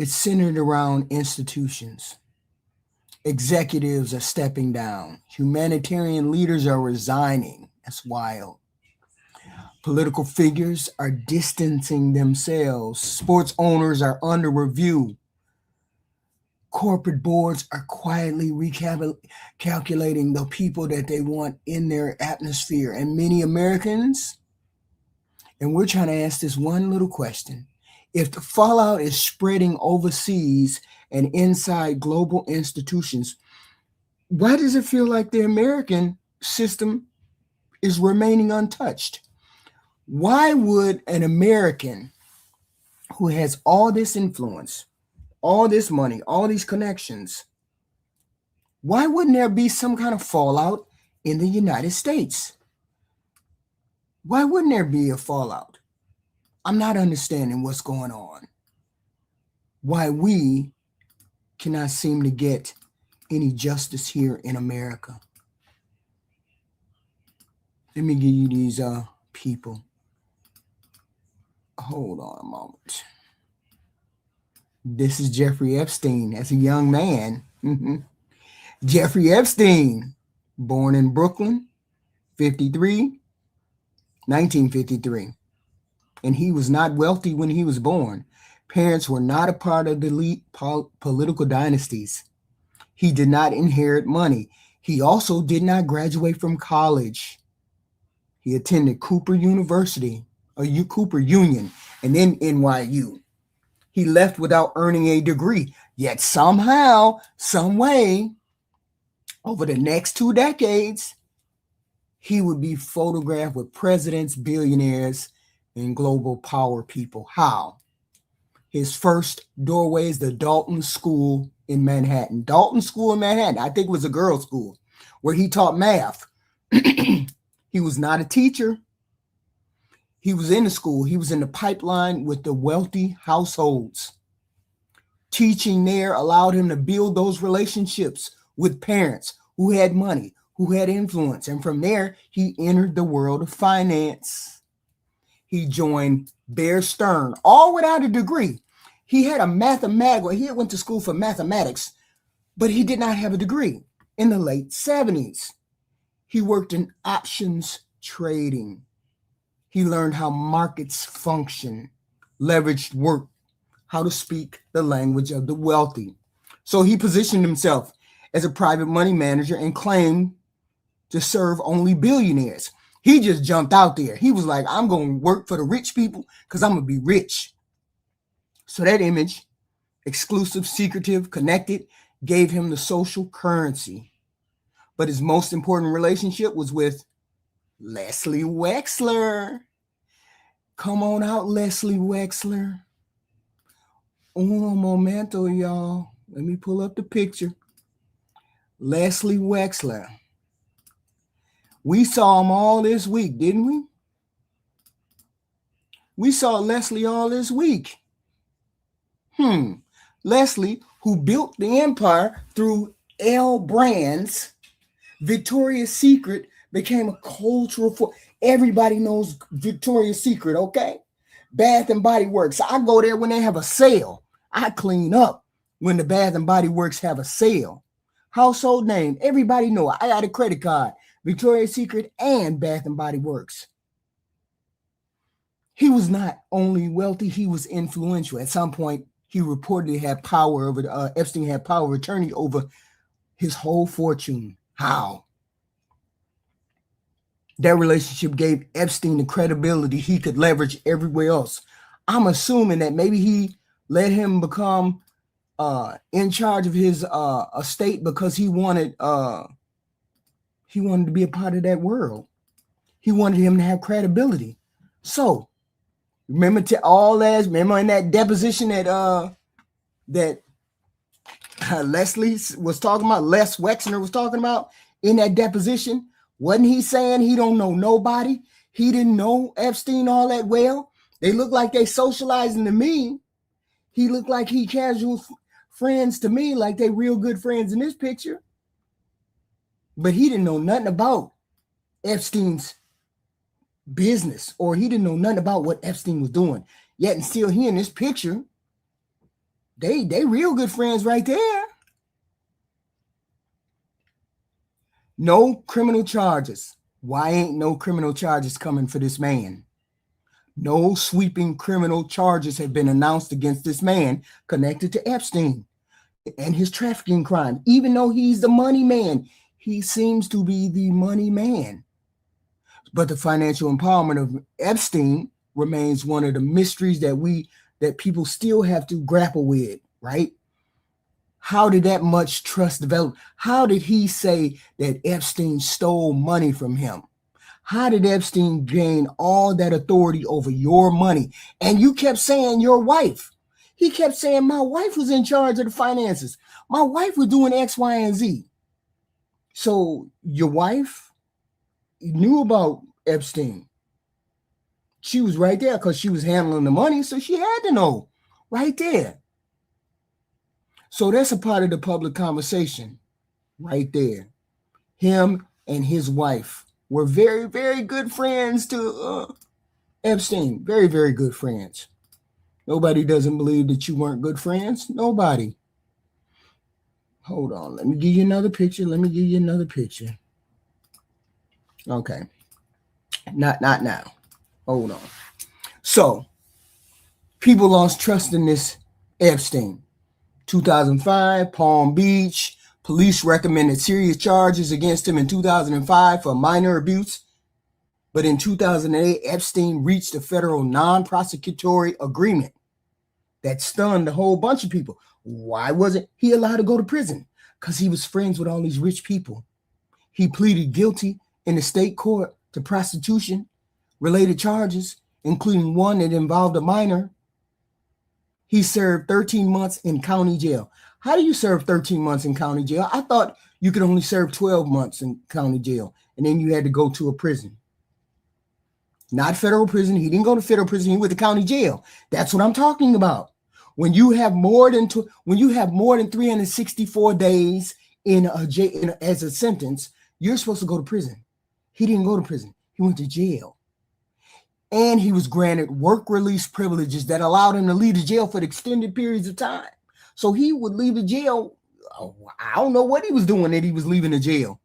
It's centered around institutions. Executives are stepping down. Humanitarian leaders are resigning. That's wild. Political figures are distancing themselves. Sports owners are under review. Corporate boards are quietly recalculating the people that they want in their atmosphere. And many Americans, and we're trying to ask this one little question. If the fallout is spreading overseas and inside global institutions, why does it feel like the American system is remaining untouched? Why would an American who has all this influence, all this money, all these connections, why wouldn't there be some kind of fallout in the United States? Why wouldn't there be a fallout? I'm not understanding what's going on. Why we cannot seem to get any justice here in America. Let me give you these people. Hold on a moment. This is Jeffrey Epstein as a young man. Jeffrey Epstein, born in Brooklyn, 1953. And he was not wealthy when he was born. Parents were not a part of the elite political dynasties. He did not inherit money. He also did not graduate from college. He attended Cooper University, or Cooper Union, and then NYU. He left without earning a degree. Yet somehow, some way, over the next 2 decades, he would be photographed with presidents, billionaires, and global power people. How? His first doorway is the Dalton School in Manhattan. Dalton School in Manhattan, I think it was a girls' school, where he taught math. He was not a teacher. He was in the school. He was in the pipeline with the wealthy households. Teaching there allowed him to build those relationships with parents who had money, who had influence. And from there, he entered the world of finance. He joined Bear Stearns, all without a degree. He had he went to school for mathematics, but he did not have a degree. In the late 70s, he worked in options trading. He learned how markets function, leveraged work, how to speak the language of the wealthy. So he positioned himself as a private money manager and claimed to serve only billionaires. He just jumped out there. He was like, I'm going to work for the rich people because I'm going to be rich. So that image, exclusive, secretive, connected, gave him the social currency. But his most important relationship was with Leslie Wexner. Come on out, Leslie Wexner. Un momento, y'all. Let me pull up the picture. Leslie Wexner. We saw him all this week, didn't we? We saw Leslie all this week. Leslie, who built the empire through L brands, Victoria's Secret became a cultural force. Everybody knows Victoria's Secret, okay? Bath and Body Works. I go there when they have a sale. I clean up when the Bath and Body Works have a sale. Household name. Everybody know it. I got a credit card. Victoria's Secret and Bath and Body Works. He was not only wealthy, he was influential. At some point, he reportedly had power over, Epstein had power of attorney over his whole fortune. How? That relationship gave Epstein the credibility he could leverage everywhere else. I'm assuming that maybe he let him become in charge of his estate because he wanted to be a part of that world. He wanted him to have credibility. So remember remember in that deposition that Leslie was talking about, Les Wexner was talking about in that deposition, wasn't he saying he don't know nobody? He didn't know Epstein all that well. They look like they socializing to me. He looked like he casual friends to me, like they real good friends in this picture. But he didn't know nothing about Epstein's business, or he didn't know nothing about what Epstein was doing. Yet and still here in this picture, they real good friends right there. No criminal charges. Why ain't no criminal charges coming for this man? No sweeping criminal charges have been announced against this man connected to Epstein and his trafficking crime. Even though he's the money man, he seems to be the money man. But the financial empowerment of Epstein remains one of the mysteries that people still have to grapple with, right? How did that much trust develop? How did he say that Epstein stole money from him? How did Epstein gain all that authority over your money? And you kept saying your wife. He kept saying my wife was in charge of the finances. My wife was doing X, Y, and Z. So your wife knew about Epstein. She was right there because she was handling the money, so she had to know right there. So that's a part of the public conversation right there. Him and his wife were very, very good friends to Epstein. Very, very good friends. Nobody doesn't believe that you weren't good friends. Nobody. Hold on. Let me give you another picture. Okay. Not now. Hold on. So, people lost trust in this Epstein. 2005, Palm Beach. Police recommended serious charges against him in 2005 for minor abuse. But in 2008, Epstein reached a federal non-prosecutory agreement that stunned a whole bunch of people. Why wasn't he allowed to go to prison? Because he was friends with all these rich people. He pleaded guilty in the state court to prostitution-related charges, including one that involved a minor. He served 13 months in county jail. How do you serve 13 months in county jail? I thought you could only serve 12 months in county jail, and then you had to go to a prison. Not federal prison. He didn't go to federal prison. He went to county jail. That's what I'm talking about. When you have more than 364 days in a jail as a sentence, you're supposed to go to prison. He didn't go to prison. He went to jail. And he was granted work release privileges that allowed him to leave the jail for extended periods of time. So he would leave the jail. I don't know what he was doing that he was leaving the jail.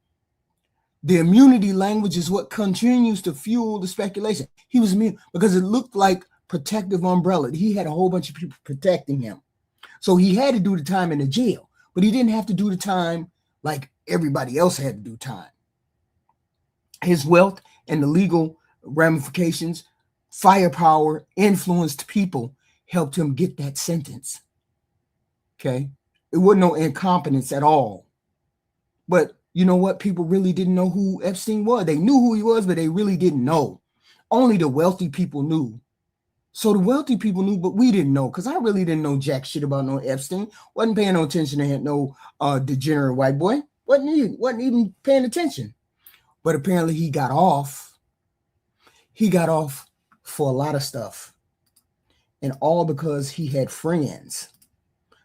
The immunity language is what continues to fuel the speculation. He was immune because it looked like protective umbrella. He had a whole bunch of people protecting him. So he had to do the time in the jail, but he didn't have to do the time like everybody else had to do time. His wealth and the legal ramifications, firepower, influenced people helped him get that sentence. Okay. It wasn't no incompetence at all. But you know what? People really didn't know who Epstein was. They knew who he was, but they really didn't know. Only the wealthy people knew. So the wealthy people knew, but we didn't know, because I really didn't know jack shit about no Epstein. Wasn't paying no attention to no degenerate white boy. Wasn't even paying attention. But apparently he got off. He got off for a lot of stuff. And all because he had friends.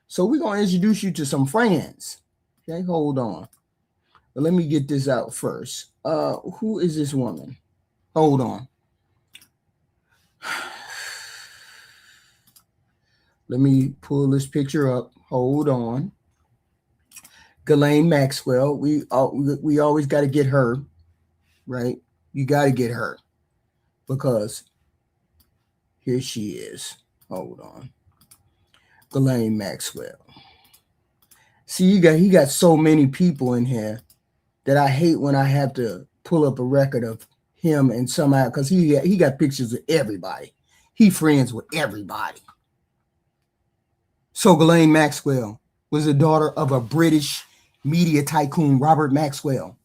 So we're going to introduce you to some friends. Okay, hold on. But let me get this out first. Who is this woman? Hold on. Let me pull this picture up. Hold on. Ghislaine Maxwell. We always got to get her, right? You got to get her because Here she is. Hold on. Ghislaine Maxwell. See, he got so many people in here that I hate when I have to pull up a record of him and somehow, because he got pictures of everybody. He friends with everybody. So Ghislaine Maxwell was the daughter of a British media tycoon, Robert Maxwell.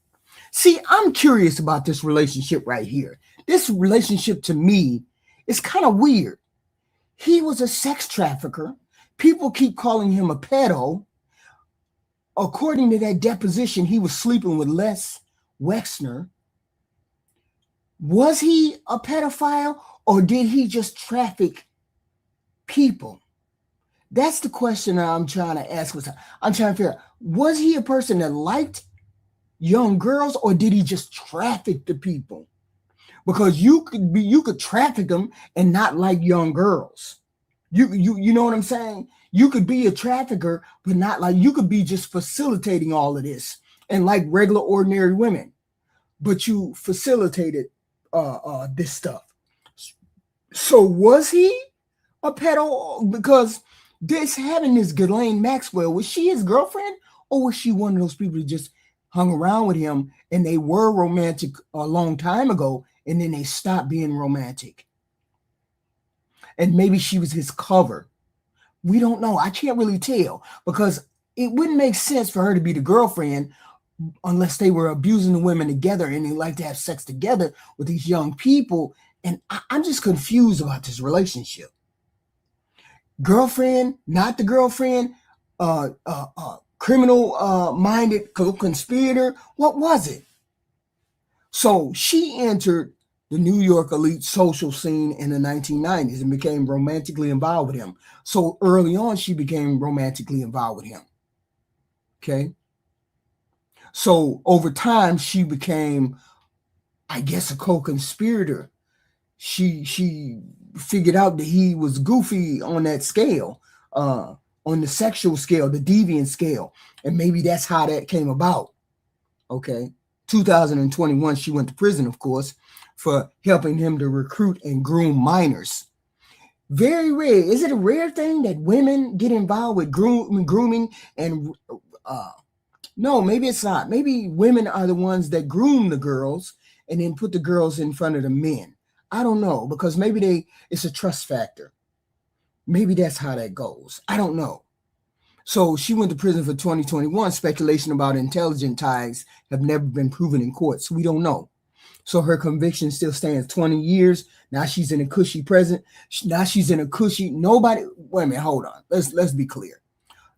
See, I'm curious about this relationship right here. This relationship to me is kind of weird. He was a sex trafficker. People keep calling him a pedo. According to that deposition, he was sleeping with Les Wexner. Was he a pedophile or did he just traffic people? That's the question I'm trying to ask. I'm trying to figure out, was he a person that liked young girls or did he just traffic the people? Because you could traffic them and not like young girls. You know what I'm saying? You could be a trafficker, but not like, you could be just facilitating all of this and like regular ordinary women, but you facilitated this stuff. So was he a pedo? Because having this Ghislaine Maxwell, was she his girlfriend or was she one of those people who just hung around with him and they were romantic a long time ago and then they stopped being romantic? And maybe she was his cover. We don't know. I can't really tell because it wouldn't make sense for her to be the girlfriend unless they were abusing the women together and they like to have sex together with these young people. And I'm just confused about this relationship. Girlfriend, not the girlfriend, criminal-minded conspirator. What was it? So she entered the New York elite social scene in the 1990s and became romantically involved with him. So early on, she became romantically involved with him. Okay. So over time, she became, I guess, a co-conspirator. She figured out that he was goofy on that scale, on the sexual scale, the deviant scale. And maybe that's how that came about. Okay. 2021, she went to prison, of course, for helping him to recruit and groom minors. Very rare. Is it a rare thing that women get involved with grooming and no, maybe it's not. Maybe women are the ones that groom the girls and then put the girls in front of the men. I don't know, because maybe it's a trust factor. Maybe that's how that goes. I don't know. So she went to prison for 2021. Speculation about intelligent ties have never been proven in court, so we don't know. So her conviction still stands. 20 years. Now she's in a cushy prison. Now she's in a cushy. Nobody. Wait a minute. Hold on. Let's be clear.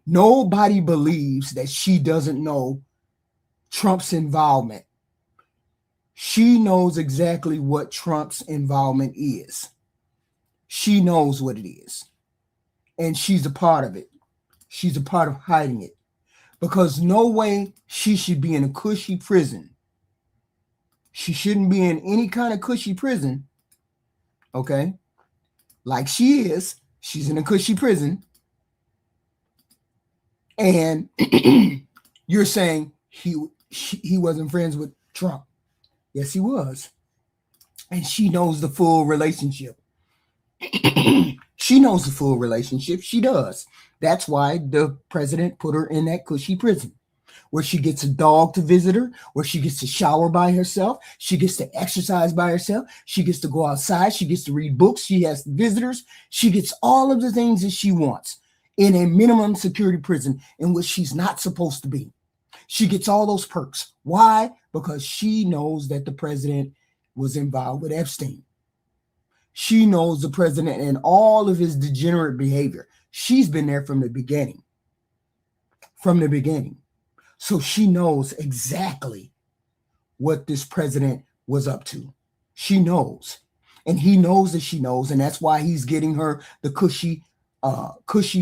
Nobody believes that she doesn't know Trump's involvement. She knows exactly what Trump's involvement is. She knows what it is. And she's a part of it. She's a part of hiding it. Because no way she should be in a cushy prison. She shouldn't be in any kind of cushy prison. Okay? Like she is. She's in a cushy prison. And you're saying he wasn't friends with Trump. Yes, he was. And she knows the full relationship. She knows the full relationship. She does. That's why the president put her in that cushy prison, where she gets a dog to visit her, where she gets to shower by herself. She gets to exercise by herself. She gets to go outside. She gets to read books. She has visitors. She gets all of the things that she wants in a minimum security prison in which she's not supposed to be. She gets all those perks. Why? Because she knows that the president was involved with Epstein. She knows the president and all of his degenerate behavior. She's been there from the beginning. From the beginning. So she knows exactly what this president was up to. She knows. And he knows that she knows. And that's why he's getting her the cushy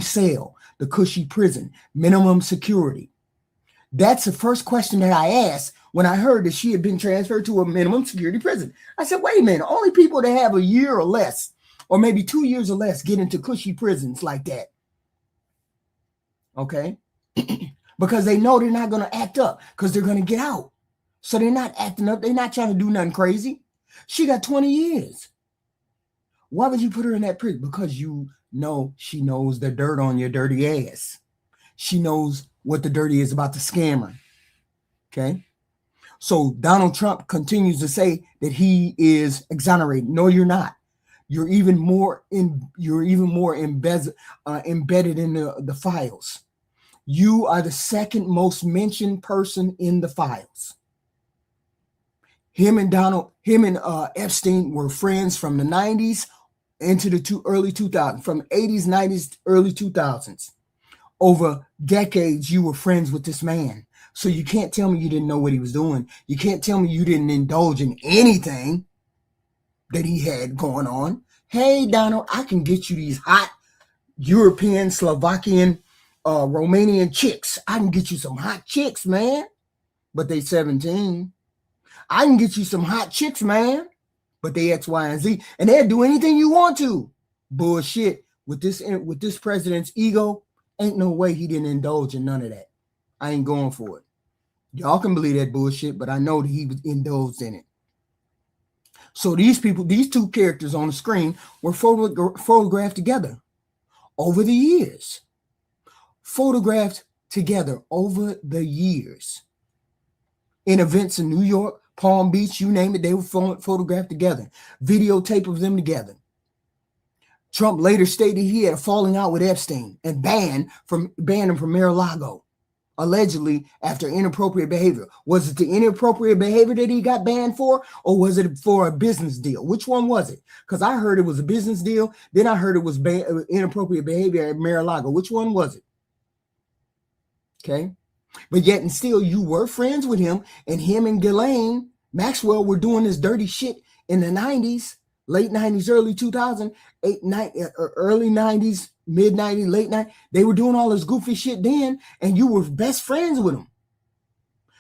cell, the cushy prison, minimum security. That's the first question that I asked when I heard that she had been transferred to a minimum security prison. I said, wait a minute, only people that have a year or less, or maybe 2 years or less, get into cushy prisons like that. Okay? Because they know they're not going to act up because they're going to get out. So they're not acting up. They're not trying to do nothing crazy. She got 20 years. Why would you put her in that prison? Because you know she knows the dirt on your dirty ass. She knows what the dirty is about the scammer. Okay. So Donald Trump continues to say that he is exonerated. No, you're not. You're even more embedded in the files. You are the second most mentioned person in the files. Him and Epstein were friends from the 90s into the early 2000s, from 80s, 90s, early 2000s. Over decades, you were friends with this man. So you can't tell me you didn't know what he was doing. You can't tell me you didn't indulge in anything that he had going on. Hey, Donald, I can get you these hot European, Slovakian, Romanian chicks. I can get you some hot chicks, man. But they 17. I can get you some hot chicks, man. But they X, Y, and Z. And they'll do anything you want to. Bullshit. With this president's ego, ain't no way he didn't indulge in none of that. I ain't going for it. Y'all can believe that bullshit, but I know that he was indulged in it. So these people, these two characters on the screen were photographed together over the years. Photographed together over the years. In events in New York, Palm Beach, you name it, they were photographed together. Videotape of them together. Trump later stated he had a falling out with Epstein and banned him from Mar-a-Lago. Allegedly after inappropriate behavior. Was it the inappropriate behavior that he got banned for, or was it for a business deal? Which one was it? Because I heard it was a business deal. Then I heard it was inappropriate behavior at Mar-a-Lago. Which one was it? Okay. But yet and still you were friends with him, and him and Ghislaine Maxwell were doing this dirty shit in the 90s, late 90s, early 2000s, early 90s, mid 90s, late 90s. They were doing all this goofy shit then, and you were best friends with them.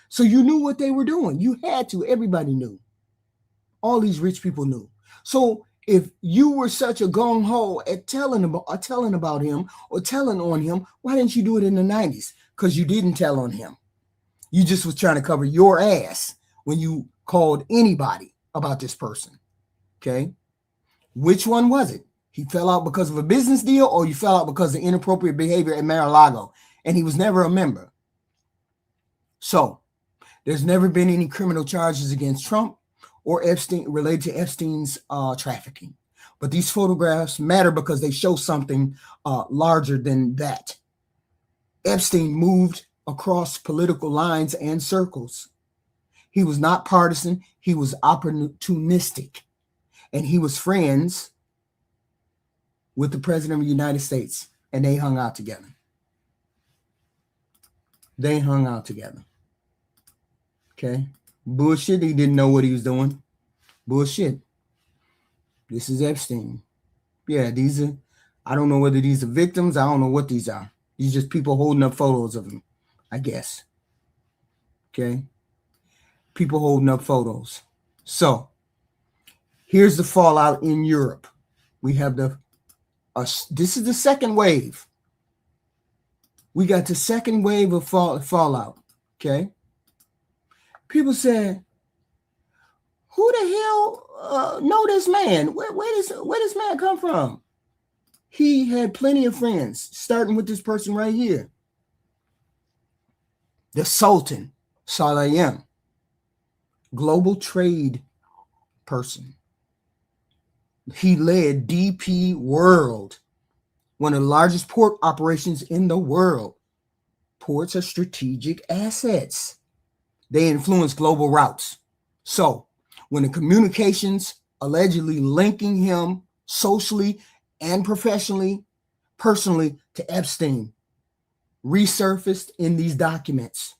So you knew what they were doing. You had to. Everybody knew. All these rich people knew. So if you were such a gung-ho at telling about him or telling on him, why didn't you do it in the 90s? Because you didn't tell on him. You just was trying to cover your ass when you called anybody about this person. Okay? Which one was it? He fell out because of a business deal, or you fell out because of inappropriate behavior at Mar-a-Lago, and he was never a member. So there's never been any criminal charges against Trump or Epstein related to Epstein's trafficking. But these photographs matter because they show something larger than that. Epstein moved across political lines and circles. He was not partisan. He was opportunistic. And he was friends with the president of the United States. And they hung out together. They hung out together. Okay? Bullshit. He didn't know what he was doing. Bullshit. This is Epstein. Yeah, these are, I don't know whether these are victims. I don't know what these are. These are just people holding up photos of him, I guess. Okay? People holding up photos. So, here's the fallout in Europe. We have this is the second wave. We got the second wave of fallout. Okay? People said, who the hell know this man? Where does this man come from? He had plenty of friends, starting with this person right here. The Sultan, Salayem, global trade person. He led DP World, one of the largest port operations in the world. Ports are strategic assets. They influence global routes. So when the communications allegedly linking him socially and professionally, personally to Epstein resurfaced in these documents.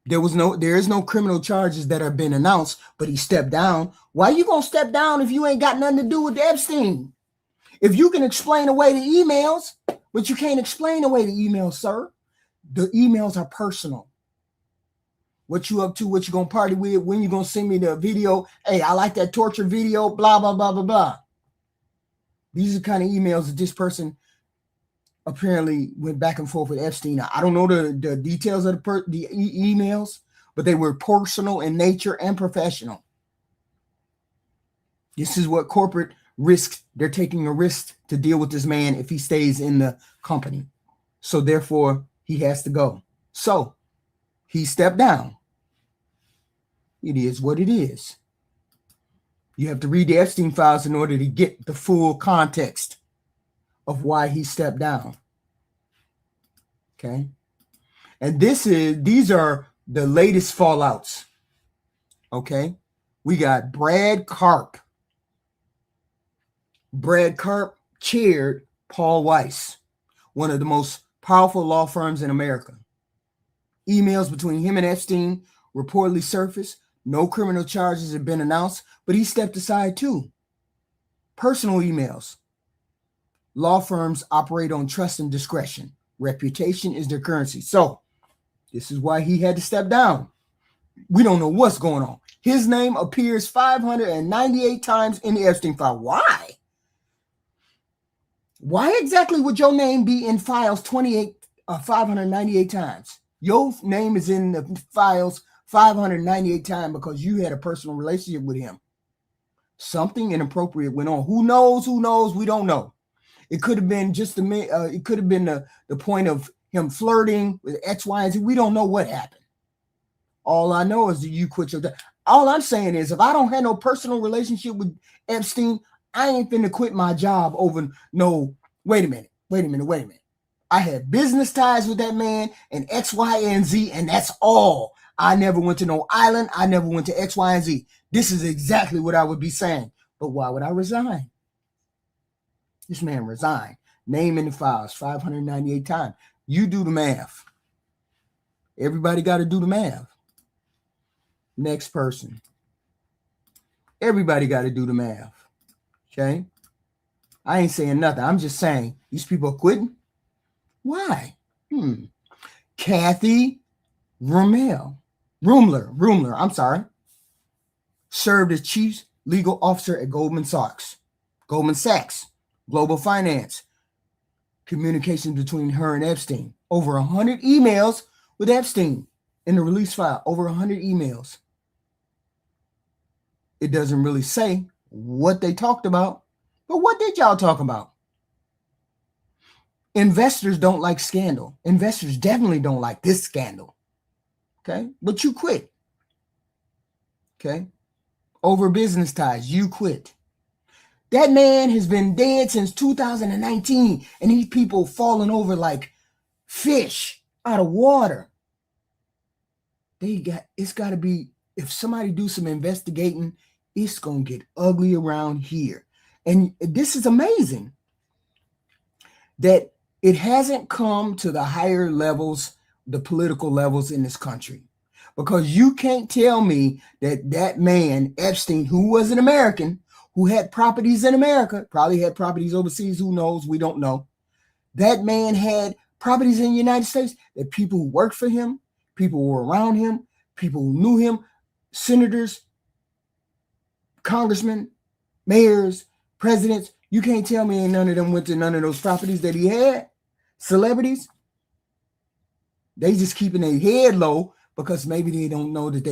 There is no criminal charges that have been announced, but he stepped down. Why you gonna step down if you ain't got nothing to do with Epstein? If you can explain away the emails, but you can't explain away the emails, sir. The emails are personal. What you up to, what you gonna party with, when you gonna send me the video. Hey, I like that torture video, blah, blah, blah, blah, blah. These are the kind of emails that this person apparently went back and forth with Epstein. I don't know the details of the emails, but they were personal in nature and professional. This is what corporate They're taking a risk to deal with this man if he stays in the company. So therefore, he has to go. So he stepped down. It is what it is. You have to read the Epstein files in order to get the full context of why he stepped down. Okay. And these are the latest fallouts. Okay. We got Brad Karp. Brad Karp chaired Paul Weiss, one of the most powerful law firms in America. Emails between him and Epstein reportedly surfaced. No criminal charges have been announced, but he stepped aside too. Personal emails. Law firms operate on trust and discretion. Reputation is their currency. So this is why he had to step down. We don't know what's going on. His name appears 598 times in the Epstein file. Why? Why exactly would your name be in files 598 times? Your name is in the files 598 times because you had a personal relationship with him. Something inappropriate went on. Who knows? Who knows? We don't know. It could have been just it could have been the point of him flirting with X, Y, and Z. We don't know what happened. All I know is that you quit your job. All I'm saying is if I don't have no personal relationship with Epstein, I ain't finna quit my job over no, wait a minute. I had business ties with that man and X, Y, and Z, and that's all. I never went to no island. I never went to X, Y, and Z. This is exactly what I would be saying. But why would I resign? This man resigned. Name in the files 598 times. You do the math. Everybody got to do the math. Next person. Everybody got to do the math. Okay? I ain't saying nothing. I'm just saying these people are quitting. Why? Kathy Rumler, served as chief legal officer at Goldman Sachs, Global Finance, communications between her and Epstein. Over 100 emails with Epstein in the release file. Over 100 emails. It doesn't really say what they talked about, but what did y'all talk about? Investors don't like scandal. Investors definitely don't like this scandal. Okay? But you quit. Okay? Over business ties, you quit. That man has been dead since 2019, and these people falling over like fish out of water. It's got to be, if somebody do some investigating, it's going to get ugly around here. And this is amazing that it hasn't come to the higher levels, the political levels in this country. Because you can't tell me that man, Epstein, who was an American, who had properties in America, probably had properties overseas, who knows, we don't know. That man had properties in the United States, that people who worked for him, people who were around him, people who knew him, senators, congressmen, mayors, presidents, you can't tell me ain't none of them went to none of those properties that he had. Celebrities, they just keeping their head low because maybe they don't know that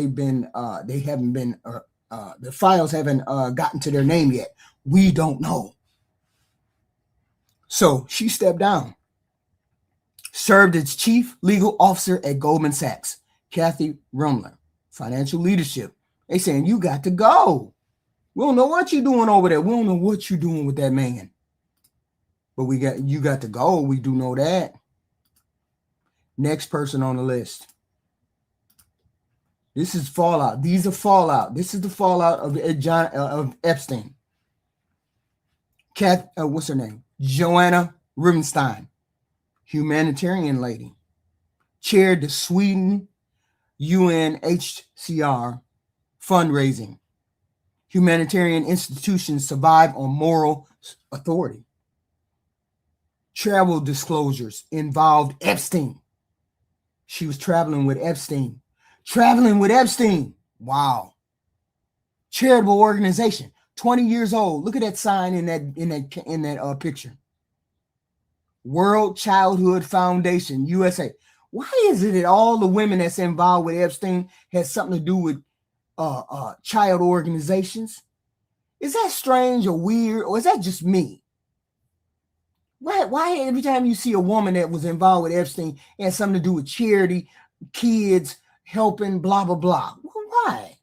the files haven't gotten to their name yet. We don't know. So she stepped down. Served as chief legal officer at Goldman Sachs. Kathy Rumler, financial leadership. They saying you got to go. We don't know what you're doing over there. We don't know what you're doing with that man. But you got to go. We do know that. Next person on the list. This is fallout. These are fallout. This is the fallout of Epstein. What's her name? Joanna Rubinstein, humanitarian lady, chaired the Sweden UNHCR fundraising. Humanitarian institutions survive on moral authority. Travel disclosures involved Epstein. She was traveling with Epstein. Wow. Charitable organization. 20 years old. Look at that sign in that picture. World Childhood Foundation, USA. Why is it that all the women that's involved with Epstein has something to do with child organizations? Is that strange or weird, or is that just me? Why every time you see a woman that was involved with Epstein and had something to do with charity, kids, helping, blah, blah, blah? Why?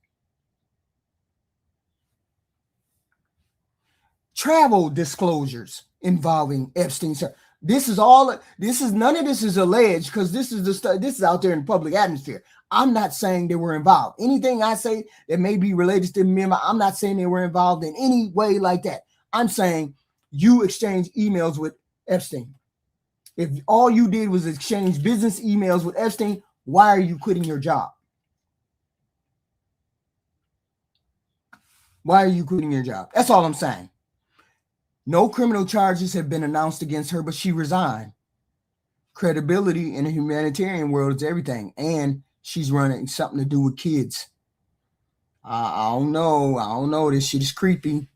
Travel disclosures involving Epstein. None of this is alleged, because this is out there in the public atmosphere. I'm not saying they were involved. Anything I say that may be related to me, I'm not saying they were involved in any way like that. I'm saying you exchange emails with Epstein. If all you did was exchange business emails with Epstein, why are you quitting your job? Why are you quitting your job? That's all I'm saying. No criminal charges have been announced against her, but she resigned. Credibility in the humanitarian world is everything. And she's running something to do with kids. I don't know. This shit is creepy.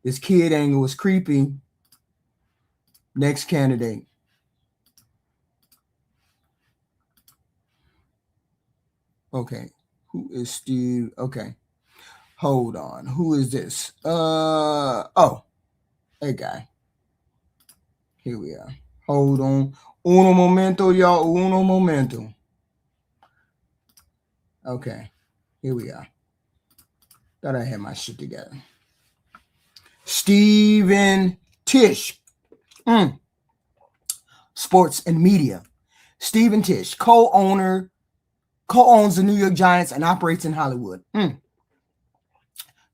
This kid angle is creepy. Next candidate. Okay. Who is Steve? Okay. Hold on. Who is this? Oh, hey guy. Here we are. Hold on. Uno momento, y'all. Uno momento. Okay. Here we are. Thought I had my shit together. Stephen Tisch. Sports and media. Stephen Tisch, co-owns the New York Giants and operates in Hollywood.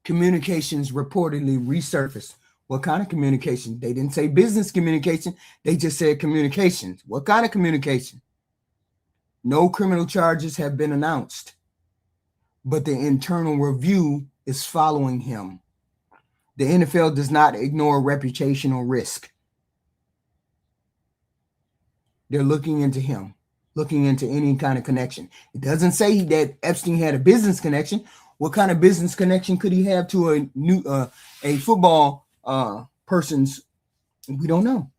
Communications reportedly resurfaced. What kind of communication? They didn't say business communication. They just said communications. What kind of communication? No criminal charges have been announced, but the internal review is following him. The NFL does not ignore reputational risk. They're looking into him, looking into any kind of connection. It doesn't say that Epstein had a business connection. What kind of business connection could he have to a football person's? We don't know.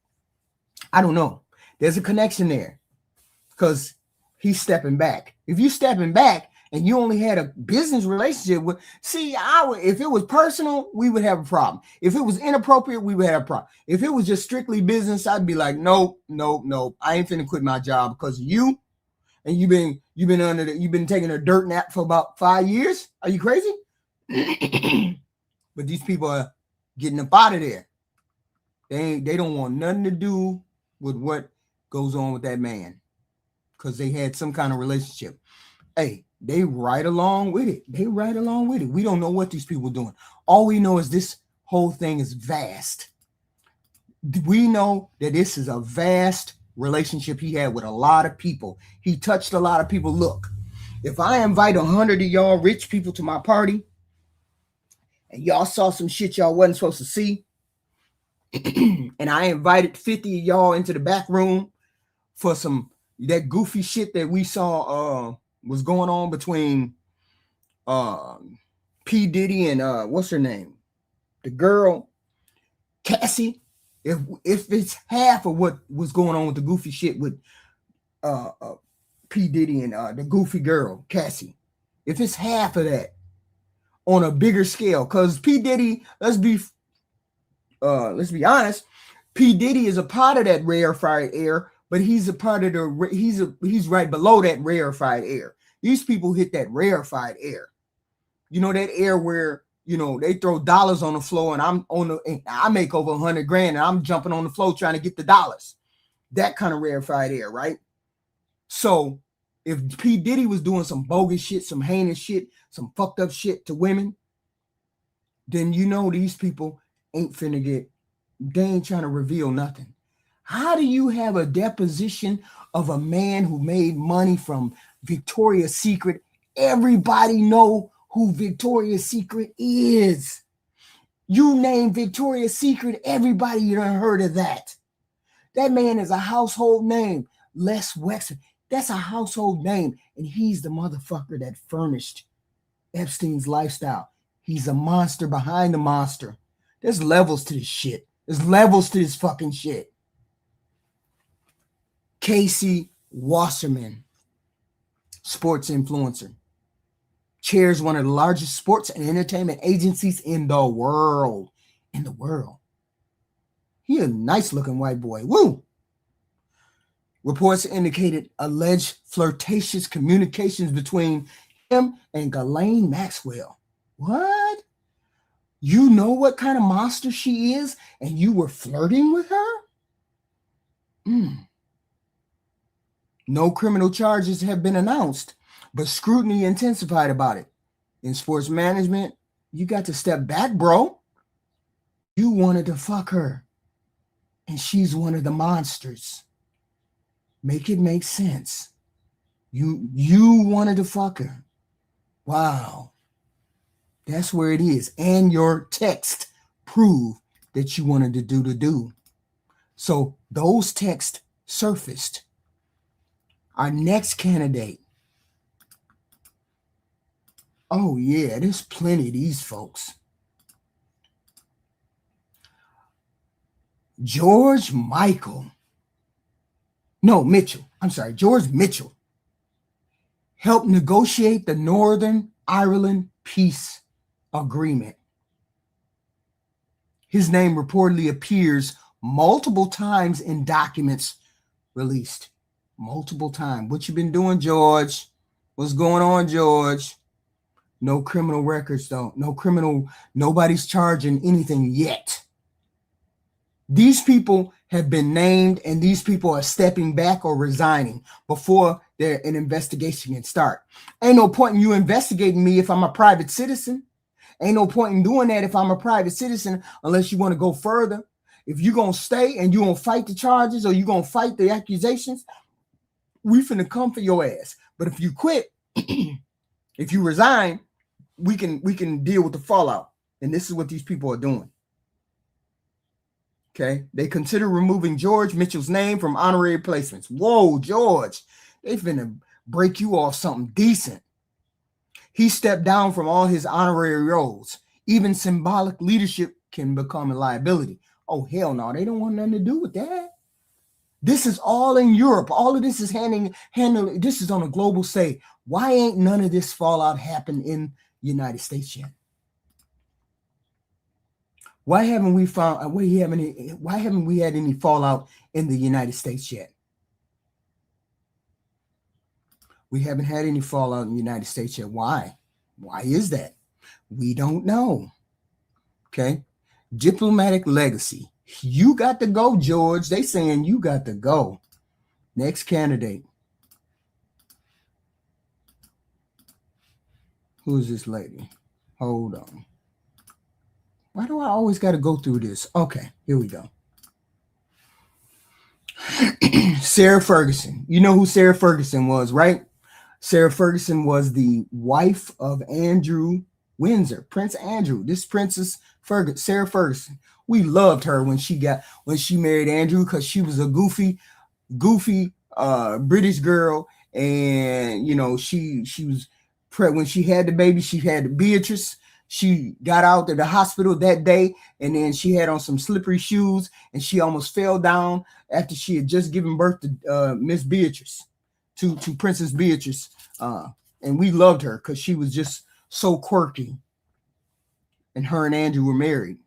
I don't know. There's a connection there because he's stepping back. If you're stepping back and you only had a business relationship with, if it was personal, we would have a problem. If it was inappropriate, we would have a problem. If it was just strictly business, I'd be like, nope. I ain't finna quit my job because of you. And you've been taking a dirt nap for about 5 years. Are you crazy? But these people are getting up out of there. They don't want nothing to do with what goes on with that man because they had some kind of relationship. Hey, they right along with it. We don't know what these people are doing. All we know is this whole thing is vast. We know that this is a vast relationship he had with a lot of people. He touched a lot of people. Look, if I invite 100 of y'all rich people to my party and y'all saw some shit y'all wasn't supposed to see, and I invited 50 of y'all into the back room for that goofy shit that we saw was going on between P. Diddy and what's her name? The girl, Cassie. If it's half of what was going on with the goofy shit with P. Diddy and the goofy girl, Cassie, if it's half of that on a bigger scale, because P. Diddy, let's be honest, P. Diddy is a part of that rarefied air, but he's a part of he's right below that rarefied air. These people hit that rarefied air. You know, that air where, they throw dollars on the floor and I make over $100,000 and I'm jumping on the floor trying to get the dollars. That kind of rarefied air, right? So if P. Diddy was doing some bogus shit, some heinous shit, some fucked up shit to women, then these people ain't finna they ain't trying to reveal nothing. How do you have a deposition of a man who made money from Victoria's Secret? Everybody know who Victoria's Secret is. You name Victoria's Secret, everybody done heard of that. That man is a household name. Les Wexner, that's a household name. And he's the motherfucker that furnished Epstein's lifestyle. He's a monster behind the monster. There's levels to this shit. There's levels to this fucking shit. Casey Wasserman, sports influencer. chairs one of the largest sports and entertainment agencies in the world. In the world. He a nice looking white boy. Woo! Reports indicated alleged flirtatious communications between him and Ghislaine Maxwell. What? You know what kind of monster she is, and you were flirting with her? No criminal charges have been announced, but scrutiny intensified about it. In sports management, you got to step back, bro. You wanted to fuck her, and she's one of the monsters. Make it make sense. You wanted to fuck her. Wow. That's where it is. And your text prove that you wanted to do. So those texts surfaced. Our next candidate. Oh yeah, there's plenty of these folks. George Mitchell helped negotiate the Northern Ireland peace agreement. His name reportedly appears multiple times in documents released. Multiple times. What you been doing, George? What's going on, George? No criminal records, though. Nobody's charging anything yet. These people have been named, and these people are stepping back or resigning before an investigation can start. Ain't no point in you investigating me if I'm a private citizen. Ain't no point in doing that if I'm a private citizen unless you want to go further. If you're going to stay and you're going to fight the charges or you're going to fight the accusations, we finna come for your ass. But if you quit, if you resign, we can deal with the fallout. And this is what these people are doing. Okay, they consider removing George Mitchell's name from honorary placements. Whoa, George, they finna break you off something decent. He stepped down from all his honorary roles. Even symbolic leadership can become a liability. Oh, hell no, they don't want nothing to do with that. This is all in Europe. All of this is handling. This is on a global stage. Why ain't none of this fallout happened in the United States yet? Why haven't we had any fallout in the United States yet? We haven't had any fallout in the United States yet. Why? Why is that? We don't know. Okay. Diplomatic legacy. You got to go, George. They saying you got to go. Next candidate. Who is this lady? Hold on. Why do I always got to go through this? Okay, here we go. Sarah Ferguson. You know who Sarah Ferguson was, right? Sarah Ferguson was the wife of Andrew Windsor, Prince Andrew. This Princess Ferguson, Sarah Ferguson. We loved her when she married Andrew because she was a goofy British girl, and you know she was when she had the baby, she had Beatrice. She got out of the hospital that day, and then she had on some slippery shoes, and she almost fell down after she had just given birth to Miss Beatrice, to Princess Beatrice. And we loved her because she was just so quirky. And her and Andrew were married.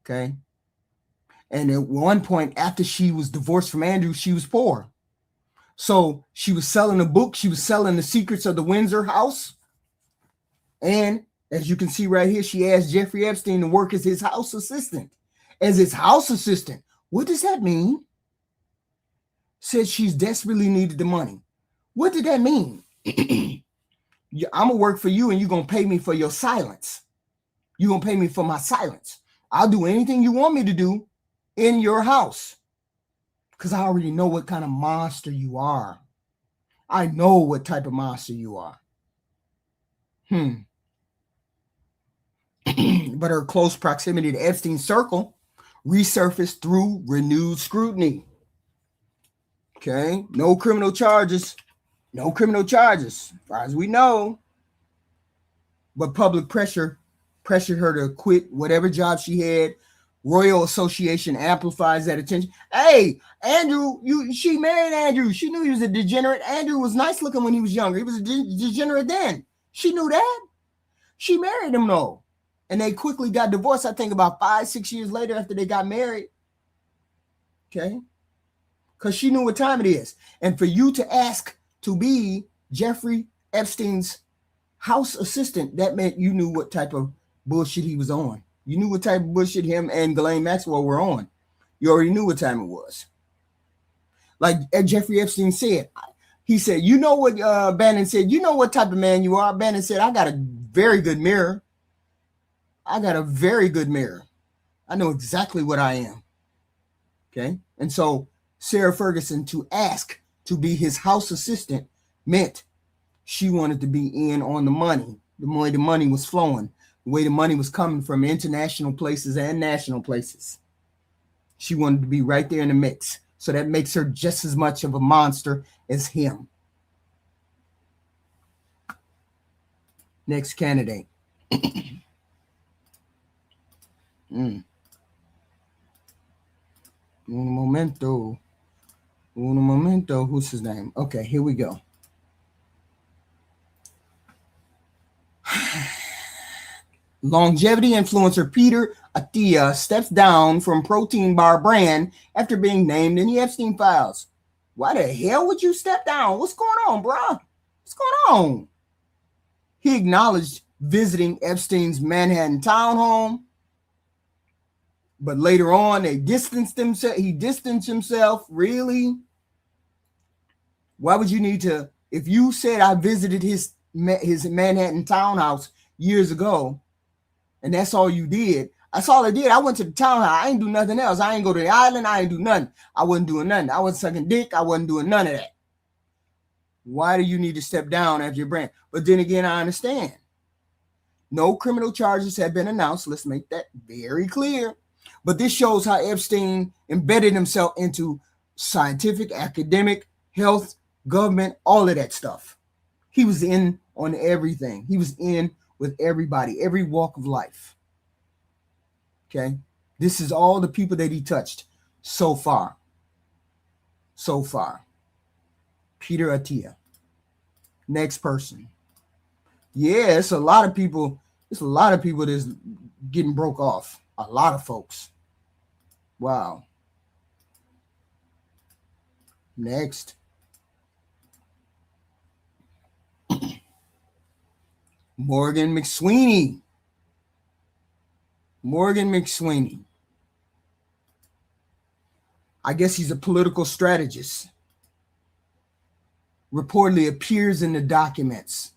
Okay. And at one point, after she was divorced from Andrew, she was poor. So she was selling a book. She was selling The Secrets of the Windsor House. And as you can see right here, she asked Jeffrey Epstein to work as his house assistant. As his house assistant. What does that mean? Said she's desperately needed the money. What did that mean? I'm going to work for you and you're going to pay me for your silence. You're going to pay me for my silence. I'll do anything you want me to do in your house. Because I already know what kind of monster you are. I know what type of monster you are. But her close proximity to Epstein's circle resurfaced through renewed scrutiny. Okay, no criminal charges. No criminal charges, as far as we know. But public pressure pressured her to quit whatever job she had. Royal Association amplifies that attention. Hey, Andrew, she married Andrew. She knew he was a degenerate. Andrew was nice looking when he was younger. He was a degenerate then. She knew that. She married him though. And they quickly got divorced, I think about 5-6 years later after they got married. Okay. Because she knew what time it is. And for you to ask to be Jeffrey Epstein's house assistant, that meant you knew what type of bullshit he was on. You knew what type of bullshit him and Ghislaine Maxwell were on. You already knew what time it was. Like Jeffrey Epstein said, he said, you know what Bannon said, you know what type of man you are. Bannon said, I got a very good mirror. I got a very good mirror. I know exactly what I am. Okay. And so Sarah Ferguson to ask to be his house assistant meant she wanted to be in on the money, the way the money was flowing, the way the money was coming from international places and national places. She wanted to be right there in the mix. So that makes her just as much of a monster as him. Next candidate. Un momento. Who's his name? Okay, here we go. Longevity influencer Peter Attia steps down from protein bar brand after being named in the Epstein files. Why the hell would you step down? What's going on, bro? What's going on? He acknowledged visiting Epstein's Manhattan townhome, but later on he distanced himself. Really? Why would you need to? If you said I visited his Manhattan townhouse years ago, and that's all you did. That's all I did. I went to the townhouse. I ain't do nothing else. I ain't go to the island. I ain't do nothing. I wasn't doing nothing. I wasn't sucking dick. I wasn't doing none of that. Why do you need to step down as your brand? But then again, I understand. No criminal charges have been announced. Let's make that very clear. But this shows how Epstein embedded himself into scientific, academic, health, government, all of that stuff. He was in on everything. He was in with everybody, every walk of life. Okay. This is all the people that he touched so far. So far. Peter Attia. Next person. Yeah, it's a lot of people. It's a lot of people that's getting broke off. A lot of folks. Wow. Next. Morgan McSweeney. Morgan McSweeney. I guess he's a political strategist. Reportedly appears in the documents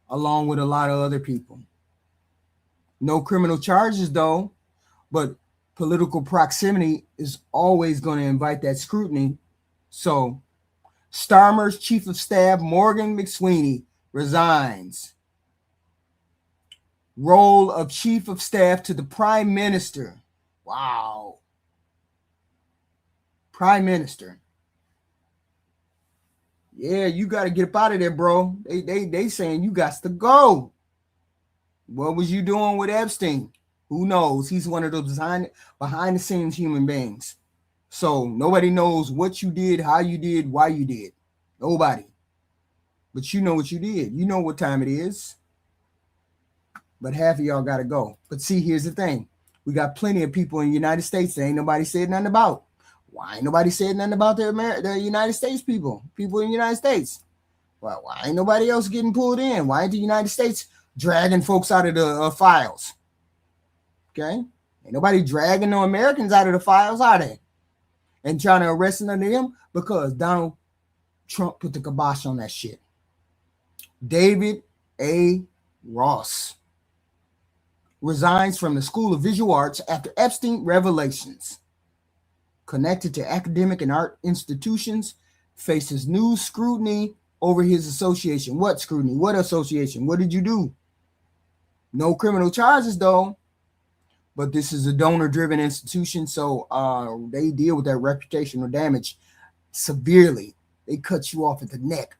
along with a lot of other people. No criminal charges though, but political proximity is always going to invite that scrutiny. So Starmer's chief of staff, Morgan McSweeney, resigns. Role of chief of staff to the prime minister. Wow. Prime minister. Yeah, you got to get up out of there, bro. They saying you got to go. What was you doing with Epstein? Who knows? He's one of those behind the scenes human beings. So nobody knows what you did, how you did, why you did. Nobody. But you know what you did. You know what time it is. But half of y'all got to go. But see, here's the thing. We got plenty of people in the United States that ain't nobody said nothing about. Why ain't nobody said nothing about the United States people in the United States? Well, why ain't nobody else getting pulled in? Why ain't the United States dragging folks out of the files? Okay? Ain't nobody dragging no Americans out of the files, are they? And trying to arrest none of them because Donald Trump put the kibosh on that shit. David A. Ross resigns from the School of Visual Arts after Epstein revelations. Connected to academic and art institutions, faces new scrutiny over his association. What scrutiny? What association? What did you do? No criminal charges, though. But this is a donor-driven institution, so they deal with that reputational damage severely. They cut you off at the neck.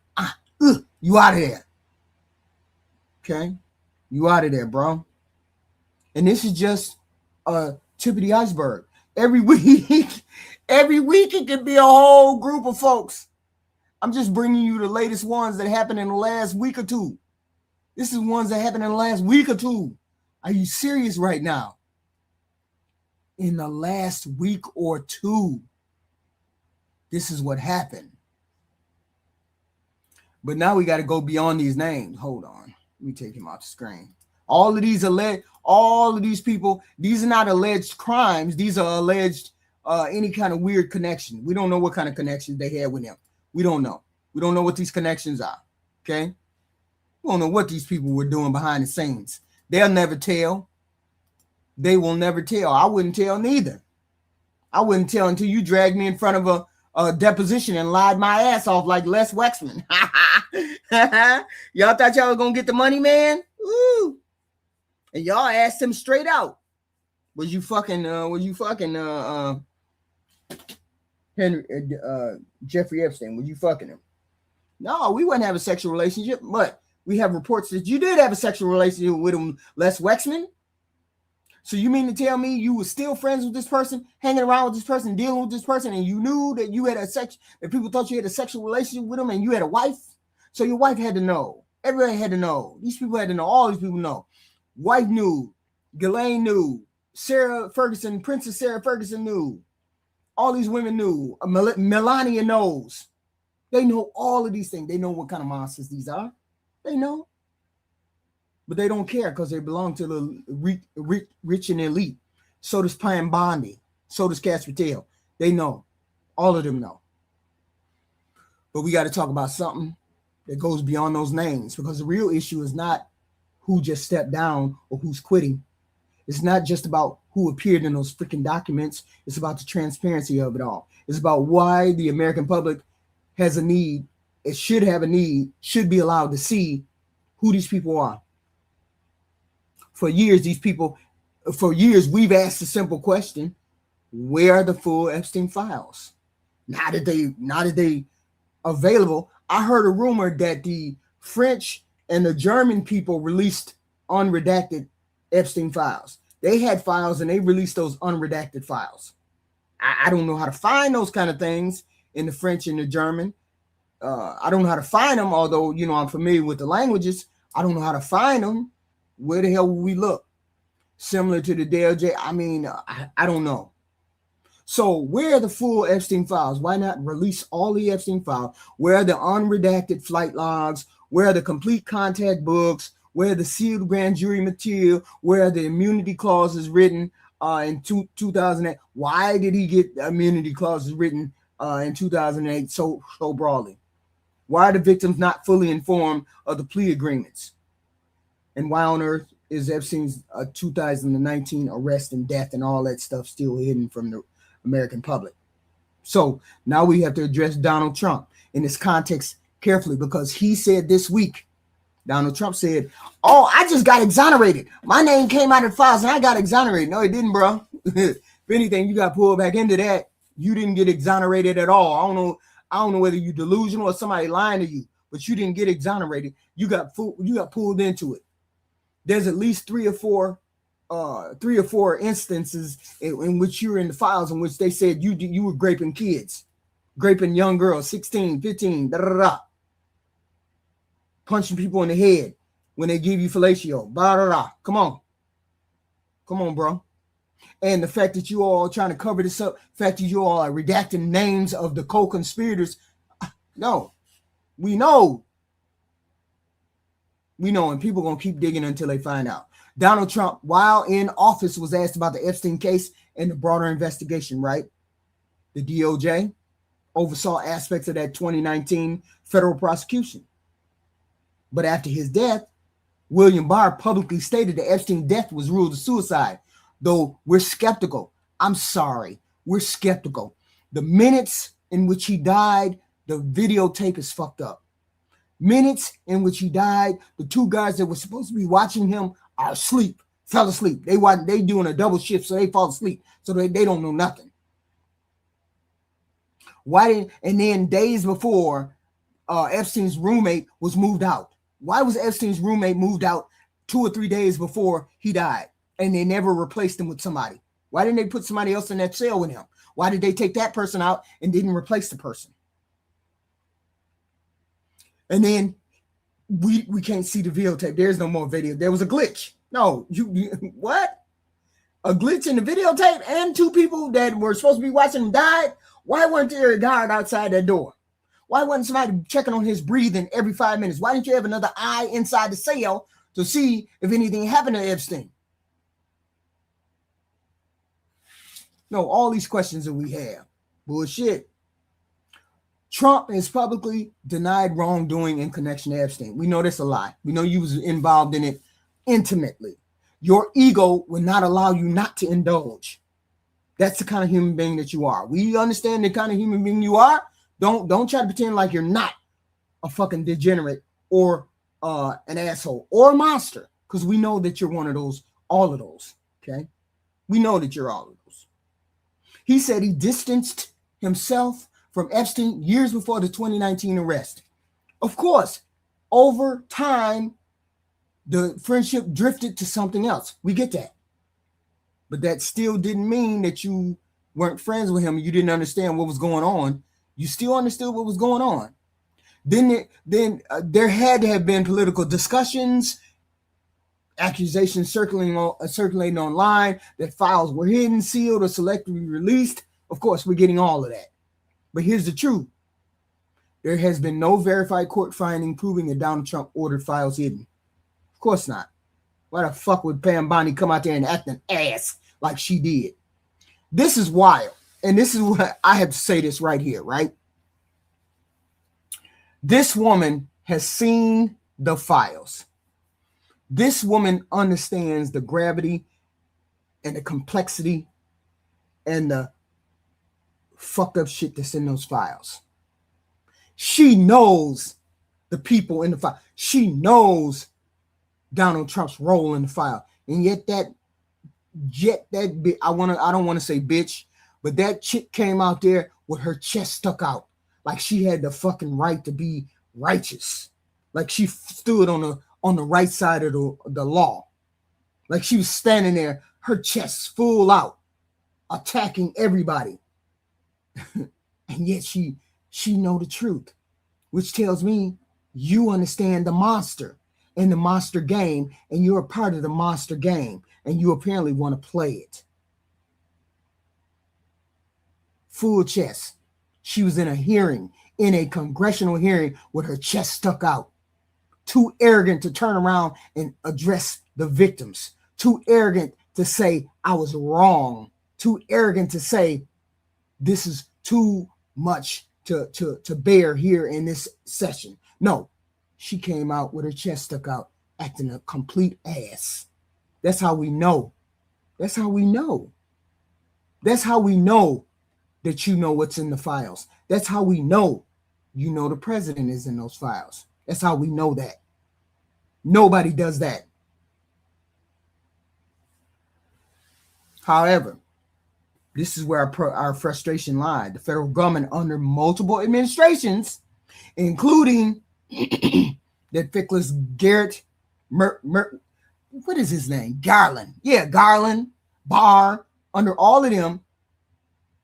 You out of there. Okay? You out of there, bro. And this is just a tip of the iceberg. Every week it could be a whole group of folks. I'm just bringing you the latest ones that happened in the last week or two. This is ones that happened in the last week or two. Are you serious right now? In the last week or two, this is what happened. But now we got to go beyond these names. Hold on. Let me take him off the screen. All of these people, these are not alleged crimes. These are alleged any kind of weird connection. We don't know what kind of connections they had with him. We don't know. We don't know what these connections are. Okay? We don't know what these people were doing behind the scenes. They'll never tell. They will never tell. I wouldn't tell neither. I wouldn't tell until you dragged me in front of a deposition and lied my ass off like Les Wexman. Y'all thought y'all were going to get the money, man? Ooh. And y'all asked him straight out. Was you fucking Jeffrey Epstein? Was you fucking him? No, we wouldn't have a sexual relationship, but we have reports that you did have a sexual relationship with him, Les Wexman. So you mean to tell me you were still friends with this person, hanging around with this person, dealing with this person, and you knew that you had that people thought you had a sexual relationship with him and you had a wife? So your wife had to know. Everybody had to know. These people had to know. All these people know. Wife knew. Ghislaine knew. Princess Sarah Ferguson knew. All these women knew. Melania knows. They know all of these things. They know what kind of monsters these are. They know. But they don't care because they belong to the rich and elite. So does Pam Bondi. So does Casper Tail. They know. All of them know. But we got to talk about something that goes beyond those names, because the real issue is not who just stepped down or who's quitting. It's not just about who appeared in those freaking documents. It's about the transparency of it all. It's about why the American public has a need. It should have a need, should be allowed to see who these people are. For years, we've asked a simple question: where are the full Epstein files? Now that they available, I heard a rumor that the French and the German people released unredacted Epstein files. They had files and they released those unredacted files. I don't know how to find those kind of things in the French and the German. I don't know how to find them, although, I'm familiar with the languages. I don't know how to find them. Where the hell will we look? Similar to the DOJ? I don't know. So where are the full Epstein files? Why not release all the Epstein files? Where are the unredacted flight logs? Where are the complete contact books? Where are the sealed grand jury material? Where are the immunity clauses written in 2008? Why did he get immunity clauses written in 2008 so broadly? Why are the victims not fully informed of the plea agreements? And why on earth is Epstein's 2019 arrest and death and all that stuff still hidden from the American public? So now we have to address Donald Trump in this context carefully, because he said this week, Donald Trump said, "Oh, I just got exonerated. My name came out of the files and I got exonerated." No, it didn't, bro. If anything, you got pulled back into that. You didn't get exonerated at all. I don't know whether you're delusional or somebody lying to you, but you didn't get exonerated. You got pulled into it. There's at least three or four instances in which you're in the files in which they said you were raping kids, raping young girls, 16, 15, punching people in the head when they give you fellatio, Come on, bro. And the fact that you all are trying to cover this up, the fact that you all are redacting names of the co-conspirators, no, we know, and people are going to keep digging until they find out. Donald Trump, while in office, was asked about the Epstein case and the broader investigation, right? The DOJ oversaw aspects of that 2019 federal prosecution. But after his death, William Barr publicly stated that Epstein's death was ruled a suicide, though we're skeptical. I'm sorry, we're skeptical. The minutes in which he died, the videotape is fucked up. Minutes in which he died, the two guys that were supposed to be watching him are asleep, fell asleep. They doing a double shift, so they fall asleep, so they don't know nothing. And then days before, Epstein's roommate was moved out. Why was Epstein's roommate moved out 2 or 3 days before he died, and they never replaced him with somebody? Why didn't they put somebody else in that cell with him? Why did they take that person out and didn't replace the person? And then we can't see the videotape. There's no more video. There was a glitch. No, you what? A glitch in the videotape, and 2 people that were supposed to be watching him died? Why weren't there a guard outside that door? Why wasn't somebody checking on his breathing every 5 minutes? Why didn't you have another eye inside the cell to see if anything happened to Epstein? No, all these questions that we have. Bullshit. Trump has publicly denied wrongdoing in connection to Epstein. We know that's a lie. We know you was involved in it intimately. Your ego will not allow you not to indulge. That's the kind of human being that you are. We understand the kind of human being you are. Don't try to pretend like you're not a fucking degenerate or an asshole or a monster, because we know that you're one of those, all of those. Okay, we know that you're all of those. He said he distanced himself from Epstein years before the 2019 arrest. Of course, over time, the friendship drifted to something else. We get that. But that still didn't mean that you weren't friends with him. You didn't understand what was going on. You still understood what was going on. Then there had to have been political discussions, accusations circulating online that files were hidden, sealed, or selectively released. Of course, we're getting all of that. But here's the truth. There has been no verified court finding proving that Donald Trump ordered files hidden. Of course not. Why the fuck would Pam Bondi come out there and act an ass like she did? This is wild. And this is what I have to say this right here, right? This woman has seen the files. This woman understands the gravity and the complexity and the fucked up shit that's in those files. She knows the people in the file. She knows Donald Trump's role in the file. And yet I don't want to say bitch, but that chick came out there with her chest stuck out, like she had the fucking right to be righteous, like she stood on the right side of the law, like she was standing there, her chest full out, attacking everybody. And yet she know the truth, which tells me you understand the monster and the monster game, and you're a part of the monster game, and you apparently want to play it. Full chest. She was in a hearing, in a congressional hearing, with her chest stuck out. Too arrogant to turn around and address the victims. Too arrogant to say, I was wrong. Too arrogant to say, this is too much to bear here in this session. No, she came out with her chest stuck out, acting a complete ass. That's how we know. That's how we know. That's how we know that you know what's in the files. That's how we know you know the president is in those files. That's how we know that. Nobody does that. However, this is where our frustration lied. The federal government, under multiple administrations, including that fickless Garrett, what is his name? Garland. Yeah, Garland, Barr, under all of them,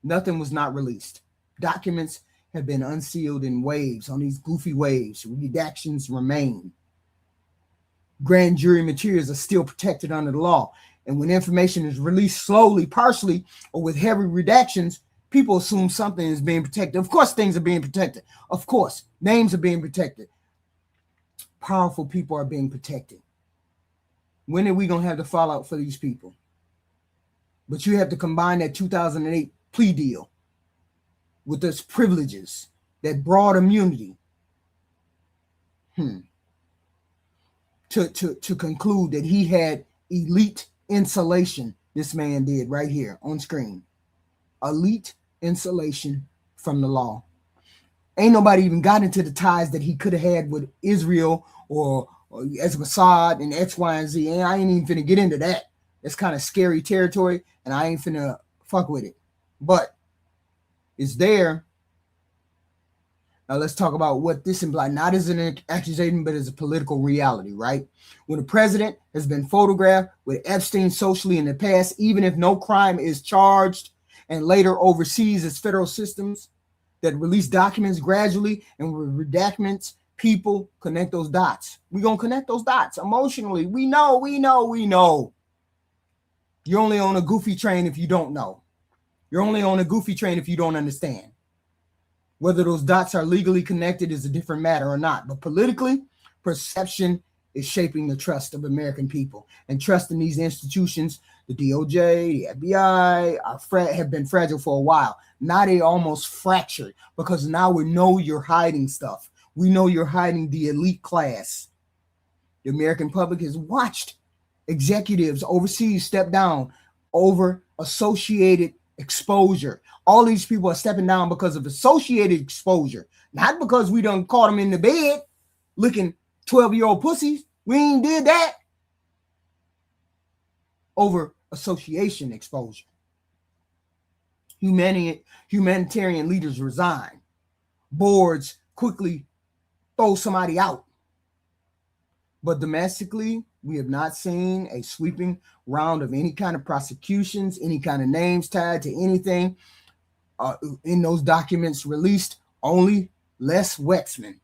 nothing was not released. Documents have been unsealed in waves, on these goofy waves. Redactions remain. Grand jury materials are still protected under the law. And when information is released slowly, partially, or with heavy redactions, people assume something is being protected. Of course, things are being protected. Of course, names are being protected. Powerful people are being protected. When are we going to have the fallout for these people? But you have to combine that 2008 plea deal with those privileges, that broad immunity, to conclude that he had elite insulation. This man did right here on screen. Elite insulation from the law. Ain't nobody even got into the ties that he could have had with Israel or as Mossad and X, Y, and Z. And I ain't even finna get into that. It's kind of scary territory, and I ain't finna fuck with it. But it's there. Now let's talk about what this implies, not as an accusation, but as a political reality, right? When the president has been photographed with Epstein socially in the past, even if no crime is charged, and later oversees its federal systems that release documents gradually and with redactments People connect those dots. We're going to connect those dots emotionally. We know. You're only on a goofy train if you don't know. You're only on a goofy train if you don't understand. Whether those dots are legally connected is a different matter or not. But politically, perception is shaping the trust of American people. And trust in these institutions, the DOJ, the FBI, have been fragile for a while. Now they almost fractured because now we know you're hiding stuff. We know you're hiding the elite class. The American public has watched executives overseas step down over associated exposure. All these people are stepping down because of associated exposure, not because we done caught them in the bed licking 12-year-old pussies. We ain't did that. Over association exposure. Humanitarian leaders resign. Boards quickly throw somebody out. But domestically, we have not seen a sweeping round of any kind of prosecutions, any kind of names tied to anything in those documents released. Only Les Wexman.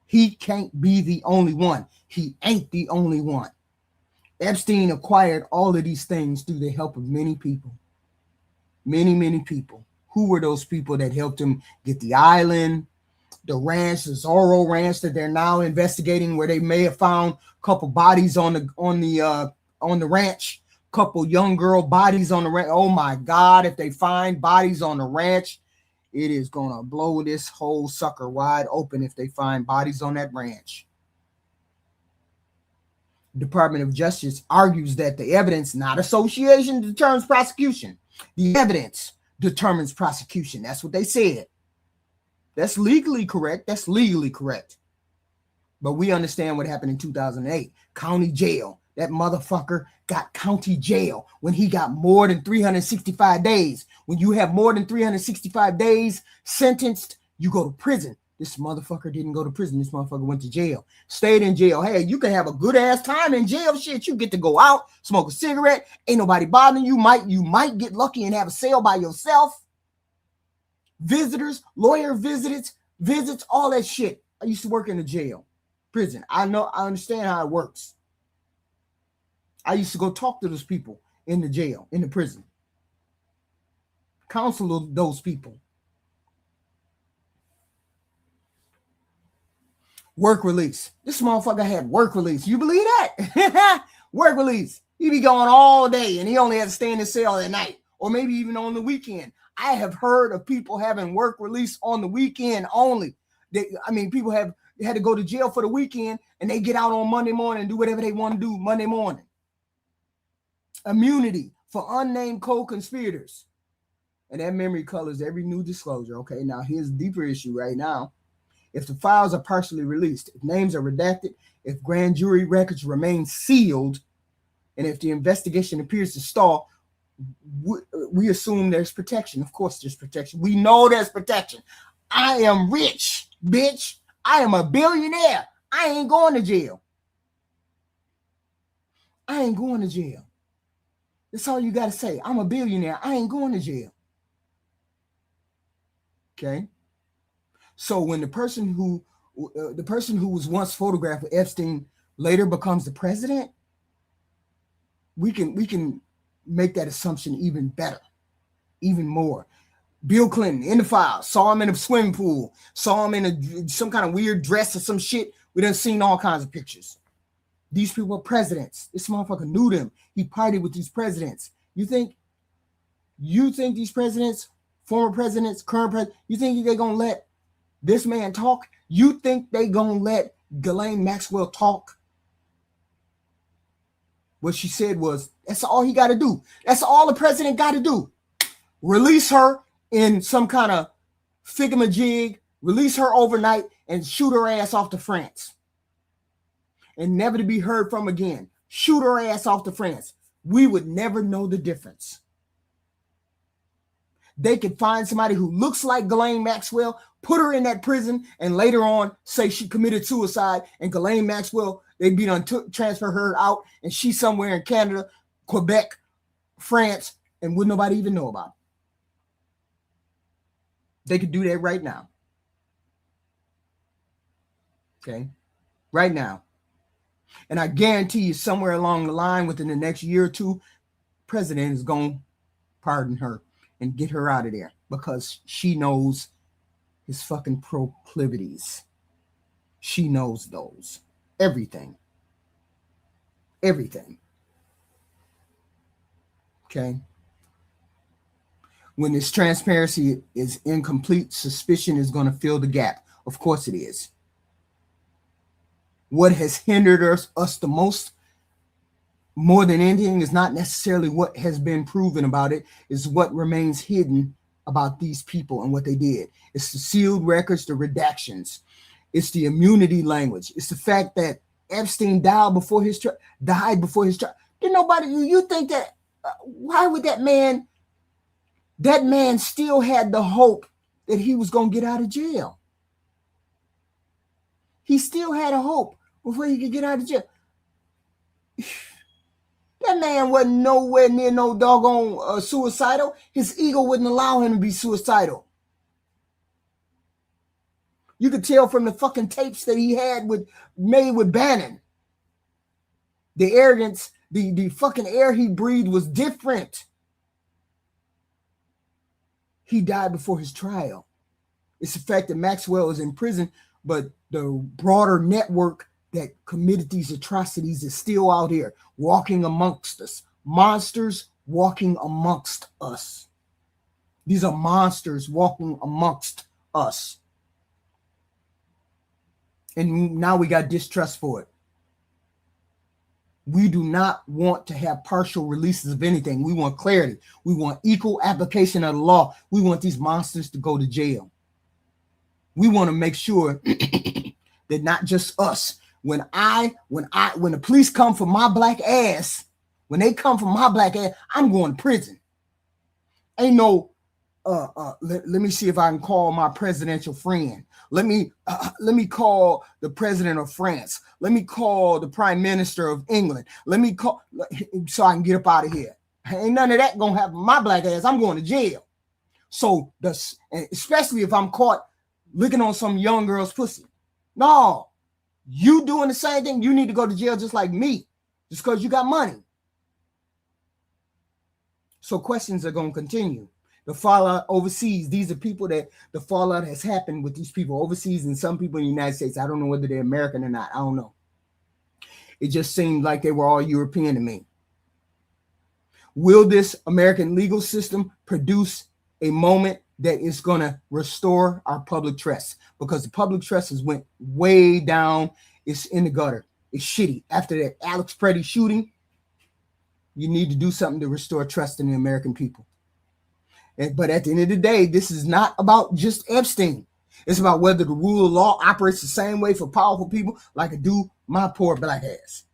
He can't be the only one. He ain't the only one. Epstein acquired all of these things through the help of many people. Many people. Who were those people that helped him get the island, the ranch, the Zorro Ranch that they're now investigating, where they may have found a couple bodies on the ranch, couple young girl bodies on the ranch. Oh my God, if they find bodies on the ranch, it is gonna blow this whole sucker wide open if they find bodies on that ranch. Department of Justice argues that the evidence, not association, determines prosecution. The evidence determines prosecution. That's what they said. That's legally correct. But we understand what happened in 2008. County jail. That motherfucker got county jail when he got more than 365 days. When you have more than 365 days sentenced, you go to prison. This motherfucker didn't go to prison. This motherfucker went to jail. Stayed in jail. Hey, you can have a good ass time in jail. Shit, you get to go out, smoke a cigarette. Ain't nobody bothering you. You might get lucky and have a cell by yourself. Visitors, lawyer visits, all that shit. I used to work in the jail, prison. I understand how it works. I used to go talk to those people in the jail, in the prison. Counsel those people. Work release. This motherfucker had work release. You believe that? Work release. He be going all day and he only had to stay in the cell at night or maybe even on the weekend. I have heard of people having work release on the weekend only. People have had to go to jail for the weekend and they get out on Monday morning and do whatever they want to do Monday morning. Immunity for unnamed co-conspirators. And that memory colors every new disclosure. Okay, now here's a deeper issue right now. If the files are partially released, if names are redacted, if grand jury records remain sealed, and if the investigation appears to stall, we assume there's protection. Of course there's protection. We know there's protection. I am rich, bitch. I am a billionaire. I ain't going to jail. I ain't going to jail. That's all you got to say. I'm a billionaire. I ain't going to jail. Okay? So when the person who was once photographed with Epstein later becomes the president, we can make that assumption even better, even more. Bill Clinton in the file, saw him in a swimming pool, saw him in some kind of weird dress or some shit. We done seen all kinds of pictures. These people are presidents. This motherfucker knew them. He partied with these presidents. You think these presidents, former presidents, current presidents, you think they're gonna let this man talk? You think they gonna let Ghislaine Maxwell talk? What she said was, that's all he got to do. That's all the president got to do. Release her in some kind of thingamajig, release her overnight and shoot her ass off to France. And never to be heard from again. Shoot her ass off to France. We would never know the difference. They could find somebody who looks like Ghislaine Maxwell, put her in that prison, and later on say she committed suicide, and Ghislaine Maxwell, they'd be done transfer her out, and she's somewhere in Canada, Quebec, France, and would nobody even know about it. They could do that right now. Okay. Right now. And I guarantee you somewhere along the line within the next year or two, president is going to pardon her and get her out of there because she knows his fucking proclivities. She knows those. Everything. Everything. Okay. When this transparency is incomplete, suspicion is going to fill the gap. Of course it is. What has hindered us the most, more than anything, is not necessarily what has been proven about it, is what remains hidden about these people and what they did. It's the sealed records, the redactions. It's the immunity language. It's the fact that Epstein died before his trial. Did nobody, you think that, why would that man still had the hope that he was going to get out of jail? He still had a hope before he could get out of jail. That man wasn't nowhere near no doggone suicidal. His ego wouldn't allow him to be suicidal. You could tell from the fucking tapes that he had made with Bannon. The arrogance, the fucking air he breathed was different. He died before his trial. It's the fact that Maxwell is in prison, but the broader network that committed these atrocities is still out here, walking amongst us. Monsters walking amongst us. These are monsters walking amongst us. And now we got distrust for it. We do not want to have partial releases of anything. We want clarity. We want equal application of the law. We want these monsters to go to jail. We want to make sure that not just us. When the police come for my black ass, when they come for my black ass, I'm going to prison. Ain't no let me see if I can call my presidential friend. Let me call the president of France. Let me call the prime minister of England. Let me call so I can get up out of here. Ain't none of that gonna happen. My black ass, I'm going to jail. So especially if I'm caught licking on some young girl's pussy. No, you doing the same thing. You need to go to jail just like me, just because you got money. So questions are gonna continue. The fallout overseas, these are people that the fallout has happened with these people overseas and some people in the United States. I don't know whether they're American or not. I don't know. It just seemed like they were all European to me. Will this American legal system produce a moment that is going to restore our public trust? Because the public trust has went way down. It's in the gutter. It's shitty. After that Alex Preddy shooting, you need to do something to restore trust in the American people. But at the end of the day, this is not about just Epstein. It's about whether the rule of law operates the same way for powerful people like it do my poor black ass.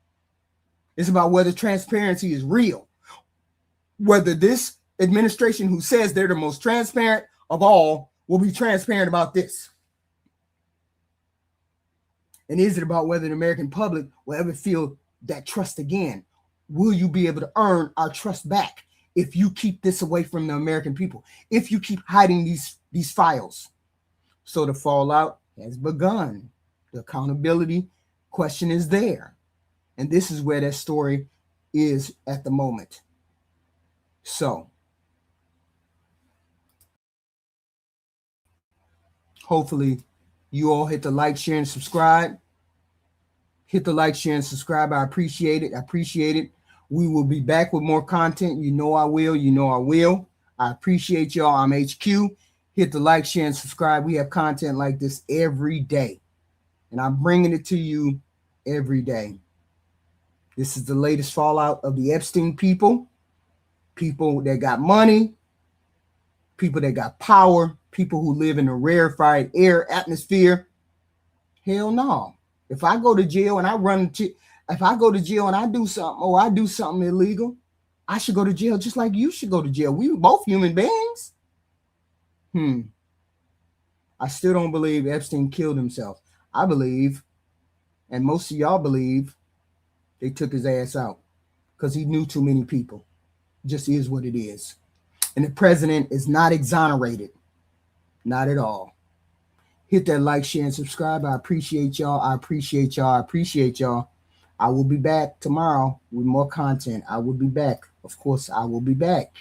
It's about whether transparency is real. Whether this administration who says they're the most transparent of all will be transparent about this. And is it about whether the American public will ever feel that trust again? Will you be able to earn our trust back? If you keep this away from the American people, if you keep hiding these files. So the fallout has begun. The accountability question is there. And this is where that story is at the moment. So hopefully you all hit the like, share, and subscribe. Hit the like, share, and subscribe. I appreciate it. I appreciate it. We will be back with more content. You know I will. You know I will. I appreciate y'all. I'm HQ. Hit the like, share, and subscribe. We have content like this every day. And I'm bringing it to you every day. This is the latest fallout of the Epstein people. People that got money. People that got power. People who live in a rarefied air atmosphere. Hell no. If I go to jail and if I go to jail and I do something, or I do something illegal, I should go to jail just like you should go to jail. We were both human beings. I still don't believe Epstein killed himself. I believe, and most of y'all believe, they took his ass out because he knew too many people. Just is what it is. And the president is not exonerated. Not at all. Hit that like, share, and subscribe. I appreciate y'all. I appreciate y'all. I appreciate y'all. I will be back tomorrow with more content. I will be back. Of course, I will be back.